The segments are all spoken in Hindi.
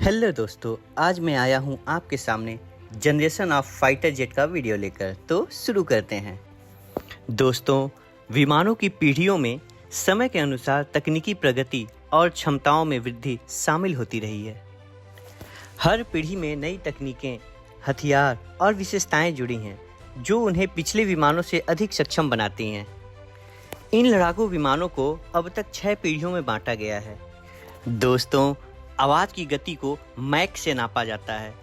हेलो दोस्तों, आज मैं आया हूँ आपके सामने जनरेशन ऑफ फाइटर जेट का वीडियो लेकर। तो शुरू करते हैं। दोस्तों, विमानों की पीढ़ियों में समय के अनुसार तकनीकी प्रगति और क्षमताओं में वृद्धि शामिल होती रही है। हर पीढ़ी में नई तकनीकें, हथियार और विशेषताएं जुड़ी हैं जो उन्हें पिछले विमानों से अधिक सक्षम बनाती हैं। इन लड़ाकू विमानों को अब तक 6 पीढ़ियों में बांटा गया है। दोस्तों, आवाज़ की गति को मैक से नापा जाता है।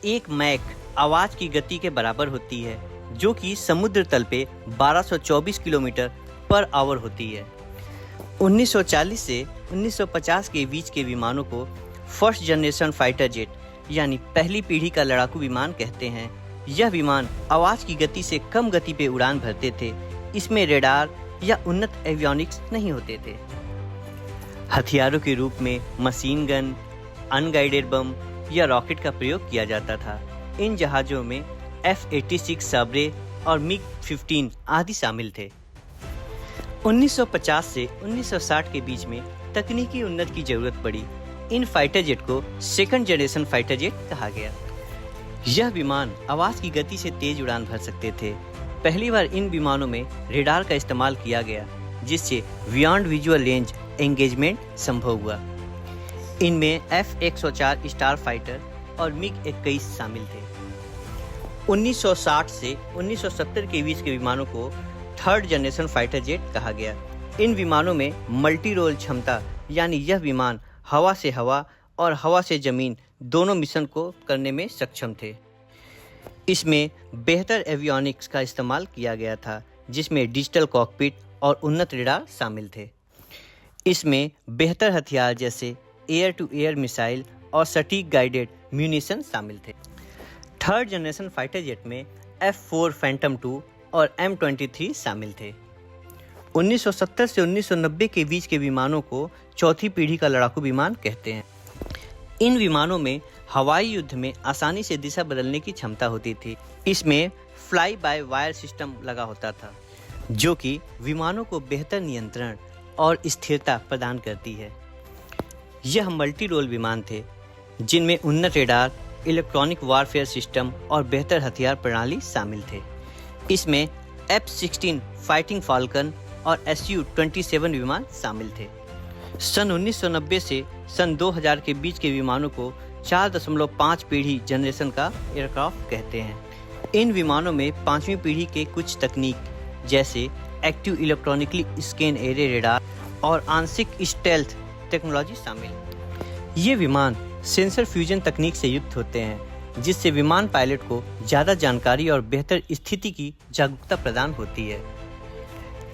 एक मैक आवाज़ की गति के बराबर होती है, जो कि समुद्र तल पे 1224 किलोमीटर पर आवर होती है। 1940 से 1950 के बीच के विमानों को फर्स्ट जनरेशन फाइटर जेट यानी पहली पीढ़ी का लड़ाकू विमान कहते हैं। यह विमान आवाज़ की गति से कम गति पे उड़ान भरते थे। इसमें रेडार या उन्नत एवियोनिक्स नहीं होते थे। हथियारों के रूप में मशीन गन, अनगाइडेड बम या रॉकेट का प्रयोग किया जाता था। इन जहाज़ों में F-86 साब्रे और MiG-15 आदि शामिल थे। 1950 से 1960 के बीच में तकनीकी उन्नति की जरूरत पड़ी। इन फाइटर जेट को सेकंड जनरेशन फाइटर जेट कहा गया। यह विमान आवाज़ की गति से तेज उड़ान भर सकते थे। पहली बार इन विमानों में रेडार का इस्तेमाल किया गया, जिससे बियॉन्ड विजुअल रेंज एंगेजमेंट संभव हुआ। इनमें F-104 स्टार फाइटर और MiG-21 शामिल थे। 1960 से 1970 के बीच के विमानों को थर्ड जनरेशन फाइटर जेट कहा गया। इन विमानों में मल्टी रोल क्षमता, यानी यह विमान हवा से हवा और हवा से जमीन दोनों मिशन को करने में सक्षम थे। इसमें बेहतर एवियोनिक्स का इस्तेमाल किया गया था, जिसमें डिजिटल कॉकपिट और उन्नत रेडार शामिल थे। इसमें बेहतर हथियार जैसे एयर टू एयर मिसाइल और सटीक गाइडेड म्यूनिशन शामिल थे। थर्ड जनरेशन फाइटर जेट में F-4 फैंटम 2 और M-23 शामिल थे। 1970 से 1990 के बीच के विमानों को चौथी पीढ़ी का लड़ाकू विमान कहते हैं। इन विमानों में हवाई युद्ध में आसानी से दिशा बदलने की क्षमता होती थी। इसमें फ्लाई बाय वायर सिस्टम लगा होता था, जो कि विमानों को बेहतर नियंत्रण और स्थिरता प्रदान करती है। यह मल्टी रोल विमान थे, जिनमें उन्नत रेडार, इलेक्ट्रॉनिक वारफेयर सिस्टम और बेहतर हथियार प्रणाली शामिल थे। इसमें F-16 फाइटिंग फाल्कन और Su-27 विमान शामिल थे। सन 1990 से सन 2000 के बीच के विमानों को 4.5 पीढ़ी जनरेशन का एयरक्राफ्ट कहते हैं। इन विमानों में 5वीं पीढ़ी के कुछ तकनीक जैसे active electronically scan array radar और आंशिक स्टेल्थ टेक्नोलॉजी शामिल। ये विमान सेंसर फ्यूजन तकनीक से युक्त होते हैं, जिससे विमान पायलट को ज़्यादा जानकारी और बेहतर स्थिति की जागरूकता प्रदान होती है।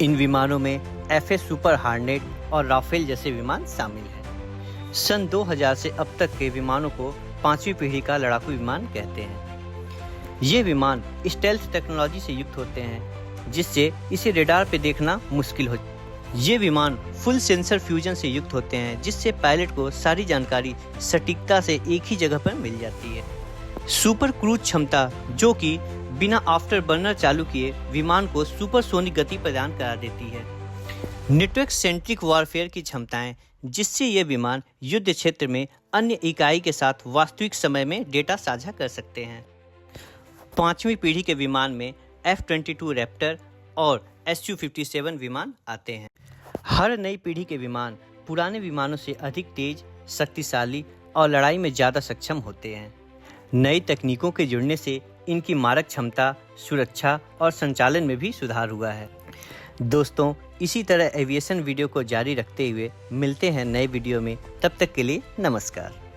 इन विमानों में FA सुपर हार्नेट और राफेल जैसे विमान शामिल हैं। सन 2000 से अब तक के विमानों को 5वीं पीढ़ी का लड़ाकू विमान कहते हैं। ये विमान स्टेल्थ टेक्नोलॉजी से युक्त होते हैं, जिससे इसे रेडार पे देखना मुश्किल हो। ये विमान फुल सेंसर फ्यूजन से युक्त होते हैं, जिससे पायलट को सारी जानकारी सटीकता से एक ही जगह पर मिल जाती है। सुपर क्रूज क्षमता, जो कि बिना आफ्टर बर्नर चालू किए विमान को सुपरसोनिक गति प्रदान करा देती है। नेटवर्क सेंट्रिक वॉरफेयर की क्षमताएं, जिससे ये विमान युद्ध क्षेत्र में अन्य इकाई के साथ वास्तविक समय में डेटा साझा कर सकते हैं। 5वीं पीढ़ी के विमान में F-22 रैप्टर और Su-57 विमान आते हैं। हर नई पीढ़ी के विमान पुराने विमानों से अधिक तेज, शक्तिशाली और लड़ाई में ज़्यादा सक्षम होते हैं। नई तकनीकों के जुड़ने से इनकी मारक क्षमता, सुरक्षा और संचालन में भी सुधार हुआ है। दोस्तों, इसी तरह एविएशन वीडियो को जारी रखते हुए मिलते हैं नए वीडियो में। तब तक के लिए नमस्कार।